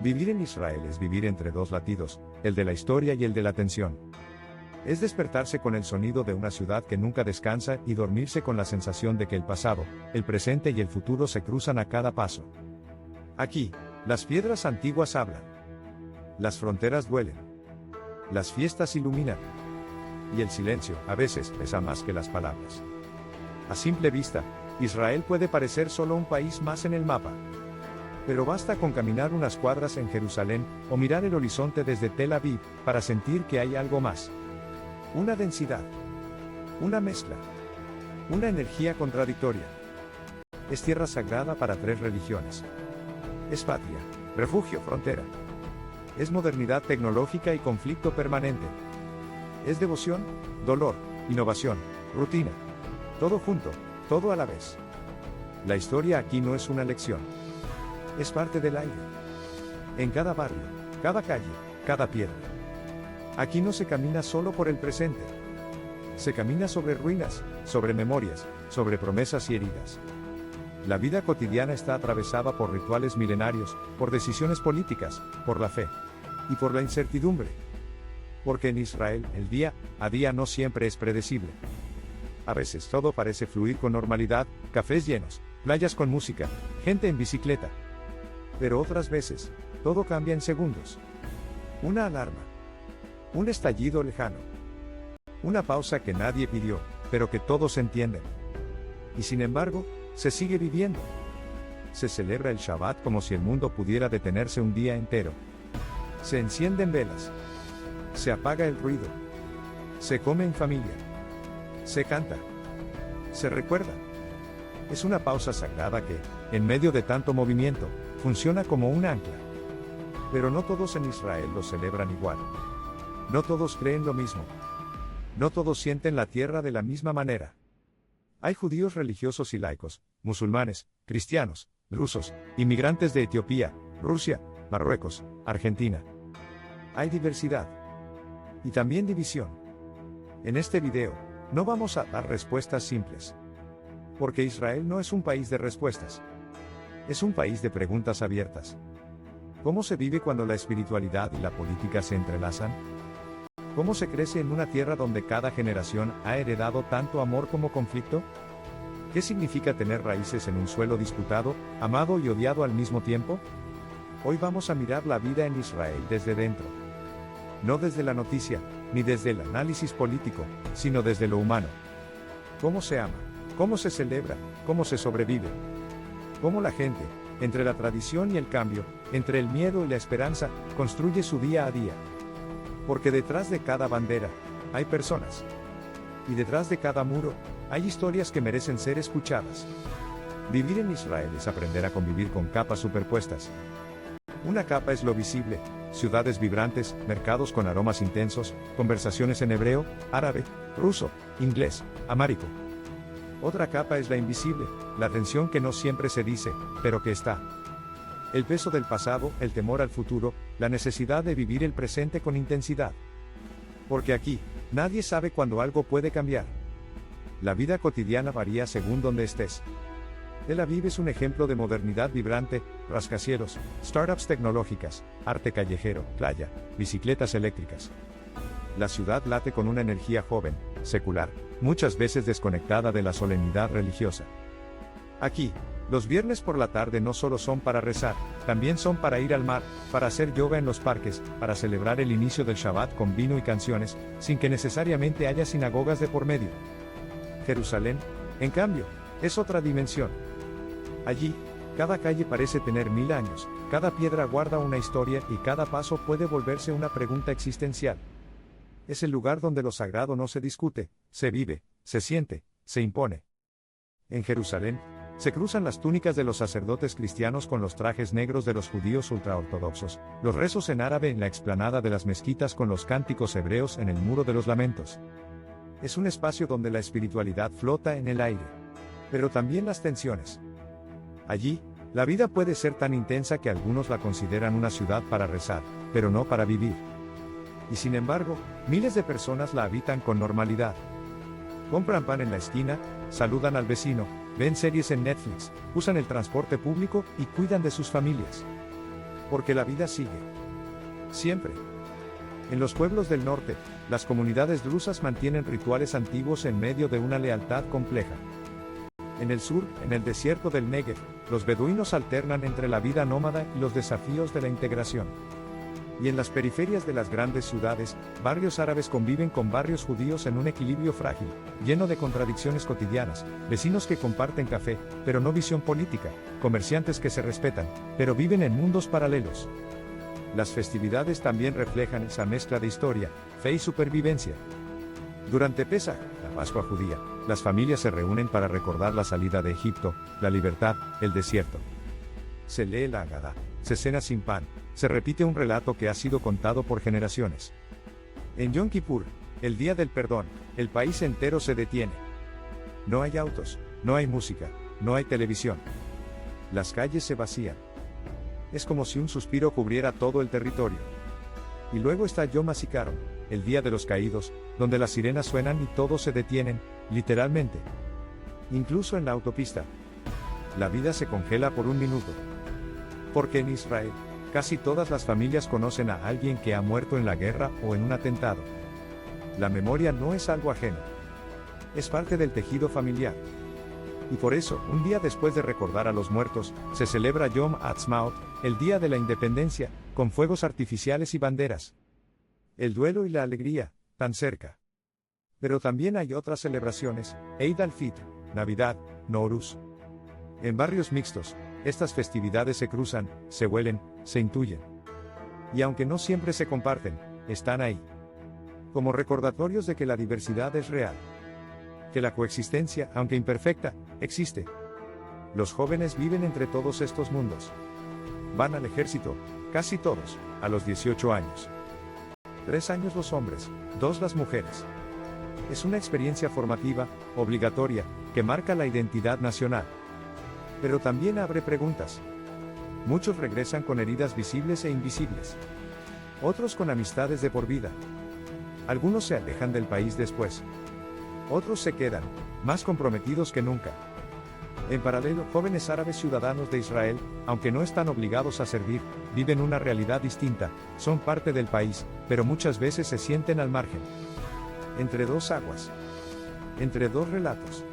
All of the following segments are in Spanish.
Vivir en Israel es vivir entre dos latidos, el de la historia y el de la tensión. Es despertarse con el sonido de una ciudad que nunca descansa y dormirse con la sensación de que el pasado, el presente y el futuro se cruzan a cada paso. Aquí, las piedras antiguas hablan. Las fronteras duelen. Las fiestas iluminan. Y el silencio, a veces, pesa más que las palabras. A simple vista, Israel puede parecer solo un país más en el mapa. Pero basta con caminar unas cuadras en Jerusalén, o mirar el horizonte desde Tel Aviv, para sentir que hay algo más. Una densidad. Una mezcla. Una energía contradictoria. Es tierra sagrada para tres religiones. Es patria, refugio, frontera. Es modernidad tecnológica y conflicto permanente. Es devoción, dolor, innovación, rutina. Todo junto, todo a la vez. La historia aquí no es una lección. Es parte del aire. En cada barrio, cada calle, cada piedra. Aquí no se camina solo por el presente. Se camina sobre ruinas, sobre memorias, sobre promesas y heridas. La vida cotidiana está atravesada por rituales milenarios, por decisiones políticas, por la fe. Y por la incertidumbre. Porque en Israel, el día a día no siempre es predecible. A veces todo parece fluir con normalidad, cafés llenos, playas con música, gente en bicicleta. Pero otras veces, todo cambia en segundos. Una alarma. Un estallido lejano. Una pausa que nadie pidió, pero que todos entienden. Y sin embargo, se sigue viviendo. Se celebra el Shabbat como si el mundo pudiera detenerse un día entero. Se encienden velas. Se apaga el ruido. Se come en familia. Se canta. Se recuerda. Es una pausa sagrada que, en medio de tanto movimiento, funciona como un ancla. Pero no todos en Israel lo celebran igual. No todos creen lo mismo. No todos sienten la tierra de la misma manera. Hay judíos religiosos y laicos, musulmanes, cristianos, rusos, inmigrantes de Etiopía, Rusia, Marruecos, Argentina. Hay diversidad. Y también división. En este video, no vamos a dar respuestas simples. Porque Israel no es un país de respuestas. Es un país de preguntas abiertas. ¿Cómo se vive cuando la espiritualidad y la política se entrelazan? ¿Cómo se crece en una tierra donde cada generación ha heredado tanto amor como conflicto? ¿Qué significa tener raíces en un suelo disputado, amado y odiado al mismo tiempo? Hoy vamos a mirar la vida en Israel desde dentro. No desde la noticia, ni desde el análisis político, sino desde lo humano. ¿Cómo se ama? ¿Cómo se celebra? ¿Cómo se sobrevive? ¿Cómo la gente, entre la tradición y el cambio, entre el miedo y la esperanza, construye su día a día? Porque detrás de cada bandera, hay personas. Y detrás de cada muro, hay historias que merecen ser escuchadas. Vivir en Israel es aprender a convivir con capas superpuestas. Una capa es lo visible, ciudades vibrantes, mercados con aromas intensos, conversaciones en hebreo, árabe, ruso, inglés, amárico. Otra capa es la invisible, la tensión que no siempre se dice, pero que está. El peso del pasado, el temor al futuro, la necesidad de vivir el presente con intensidad. Porque aquí, nadie sabe cuándo algo puede cambiar. La vida cotidiana varía según donde estés. Tel Aviv es un ejemplo de modernidad vibrante, rascacielos, startups tecnológicas, arte callejero, playa, bicicletas eléctricas. La ciudad late con una energía joven, secular, muchas veces desconectada de la solemnidad religiosa. Aquí, los viernes por la tarde no solo son para rezar, también son para ir al mar, para hacer yoga en los parques, para celebrar el inicio del Shabbat con vino y canciones, sin que necesariamente haya sinagogas de por medio. Jerusalén, en cambio, es otra dimensión. Allí, cada calle parece tener 1000 años, cada piedra guarda una historia y cada paso puede volverse una pregunta existencial. Es el lugar donde lo sagrado no se discute, se vive, se siente, se impone. En Jerusalén, se cruzan las túnicas de los sacerdotes cristianos con los trajes negros de los judíos ultraortodoxos, los rezos en árabe en la explanada de las mezquitas con los cánticos hebreos en el muro de los lamentos. Es un espacio donde la espiritualidad flota en el aire. Pero también las tensiones. Allí, la vida puede ser tan intensa que algunos la consideran una ciudad para rezar, pero no para vivir. Y sin embargo, miles de personas la habitan con normalidad. Compran pan en la esquina, saludan al vecino, ven series en Netflix, usan el transporte público y cuidan de sus familias. Porque la vida sigue. Siempre. En los pueblos del norte, las comunidades drusas mantienen rituales antiguos en medio de una lealtad compleja. En el sur, en el desierto del Negev, los beduinos alternan entre la vida nómada y los desafíos de la integración. Y en las periferias de las grandes ciudades, barrios árabes conviven con barrios judíos en un equilibrio frágil, lleno de contradicciones cotidianas, vecinos que comparten café, pero no visión política, comerciantes que se respetan, pero viven en mundos paralelos. Las festividades también reflejan esa mezcla de historia, fe y supervivencia. Durante Pesaj, la Pascua judía, las familias se reúnen para recordar la salida de Egipto, la libertad, el desierto. Se lee la Agadá, se cena sin pan, se repite un relato que ha sido contado por generaciones. En Yom Kippur, el día del perdón, el país entero se detiene. No hay autos, no hay música, no hay televisión. Las calles se vacían. Es como si un suspiro cubriera todo el territorio. Y luego está Yom HaZikaron, el día de los caídos, donde las sirenas suenan y todos se detienen, literalmente. Incluso en la autopista. La vida se congela por un minuto. Porque en Israel, casi todas las familias conocen a alguien que ha muerto en la guerra o en un atentado. La memoria no es algo ajeno. Es parte del tejido familiar. Y por eso, un día después de recordar a los muertos, se celebra Yom Ha'atzmaut, el Día de la Independencia, con fuegos artificiales y banderas. El duelo y la alegría, tan cerca. Pero también hay otras celebraciones, Eid al-Fitr, Navidad, Nowruz. En barrios mixtos, estas festividades se cruzan, se huelen, se intuyen. Y aunque no siempre se comparten, están ahí. Como recordatorios de que la diversidad es real. Que la coexistencia, aunque imperfecta, existe. Los jóvenes viven entre todos estos mundos. Van al ejército, casi todos, a los 18 años. 3 años los hombres, 2 las mujeres. Es una experiencia formativa, obligatoria, que marca la identidad nacional. Pero también abre preguntas. Muchos regresan con heridas visibles e invisibles. Otros con amistades de por vida. Algunos se alejan del país después. Otros se quedan, más comprometidos que nunca. En paralelo, jóvenes árabes ciudadanos de Israel, aunque no están obligados a servir, viven una realidad distinta, son parte del país, pero muchas veces se sienten al margen. Entre dos aguas. Entre dos relatos.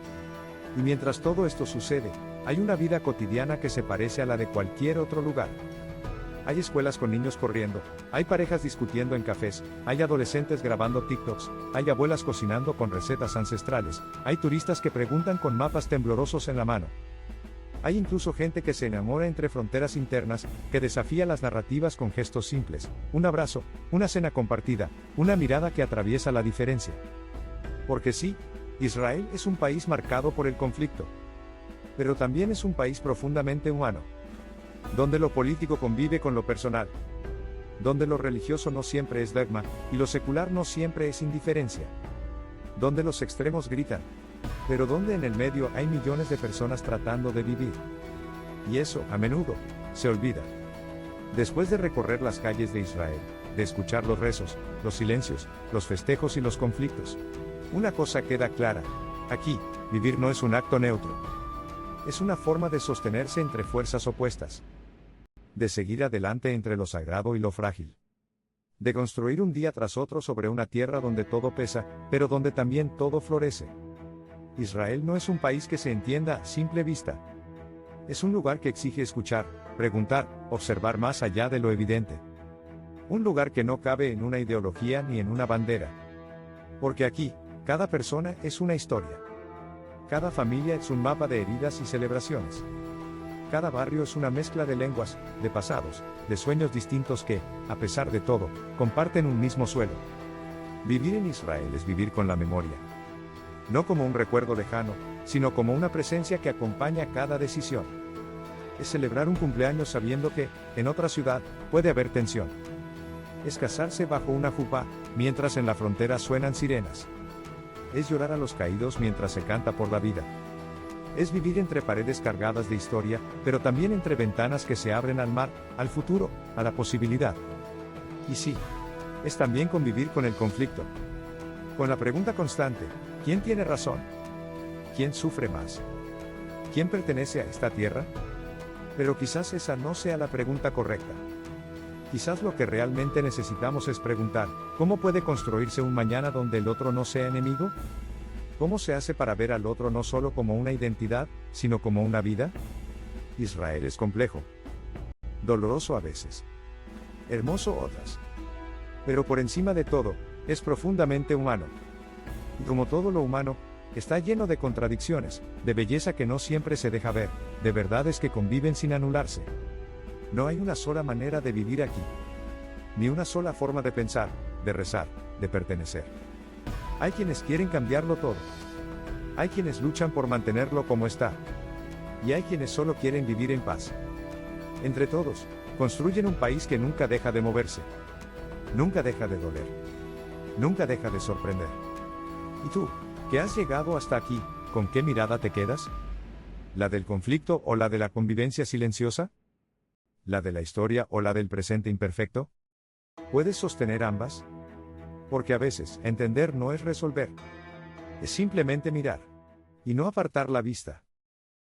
Y mientras todo esto sucede, hay una vida cotidiana que se parece a la de cualquier otro lugar. Hay escuelas con niños corriendo, hay parejas discutiendo en cafés, hay adolescentes grabando TikToks, hay abuelas cocinando con recetas ancestrales, hay turistas que preguntan con mapas temblorosos en la mano. Hay incluso gente que se enamora entre fronteras internas, que desafía las narrativas con gestos simples, un abrazo, una cena compartida, una mirada que atraviesa la diferencia. Porque sí, Israel es un país marcado por el conflicto. Pero también es un país profundamente humano. Donde lo político convive con lo personal. Donde lo religioso no siempre es dogma, y lo secular no siempre es indiferencia. Donde los extremos gritan. Pero donde en el medio hay millones de personas tratando de vivir. Y eso, a menudo, se olvida. Después de recorrer las calles de Israel, de escuchar los rezos, los silencios, los festejos y los conflictos, una cosa queda clara. Aquí, vivir no es un acto neutro. Es una forma de sostenerse entre fuerzas opuestas. De seguir adelante entre lo sagrado y lo frágil. De construir un día tras otro sobre una tierra donde todo pesa, pero donde también todo florece. Israel no es un país que se entienda a simple vista. Es un lugar que exige escuchar, preguntar, observar más allá de lo evidente. Un lugar que no cabe en una ideología ni en una bandera. Porque aquí, cada persona es una historia. Cada familia es un mapa de heridas y celebraciones. Cada barrio es una mezcla de lenguas, de pasados, de sueños distintos que, a pesar de todo, comparten un mismo suelo. Vivir en Israel es vivir con la memoria. No como un recuerdo lejano, sino como una presencia que acompaña cada decisión. Es celebrar un cumpleaños sabiendo que, en otra ciudad, puede haber tensión. Es casarse bajo una jupá, mientras en la frontera suenan sirenas. Es llorar a los caídos mientras se canta por la vida. Es vivir entre paredes cargadas de historia, pero también entre ventanas que se abren al mar, al futuro, a la posibilidad. Y sí, es también convivir con el conflicto. Con la pregunta constante, ¿quién tiene razón? ¿Quién sufre más? ¿Quién pertenece a esta tierra? Pero quizás esa no sea la pregunta correcta. Quizás lo que realmente necesitamos es preguntar, ¿cómo puede construirse un mañana donde el otro no sea enemigo? ¿Cómo se hace para ver al otro no solo como una identidad, sino como una vida? Israel es complejo. Doloroso a veces. Hermoso otras. Pero por encima de todo, es profundamente humano. Y como todo lo humano, está lleno de contradicciones, de belleza que no siempre se deja ver, de verdades que conviven sin anularse. No hay una sola manera de vivir aquí. Ni una sola forma de pensar, de rezar, de pertenecer. Hay quienes quieren cambiarlo todo. Hay quienes luchan por mantenerlo como está. Y hay quienes solo quieren vivir en paz. Entre todos, construyen un país que nunca deja de moverse. Nunca deja de doler. Nunca deja de sorprender. ¿Y tú, que has llegado hasta aquí, con qué mirada te quedas? ¿La del conflicto o la de la convivencia silenciosa? ¿La de la historia o la del presente imperfecto? ¿Puedes sostener ambas? Porque a veces, entender no es resolver. Es simplemente mirar. Y no apartar la vista.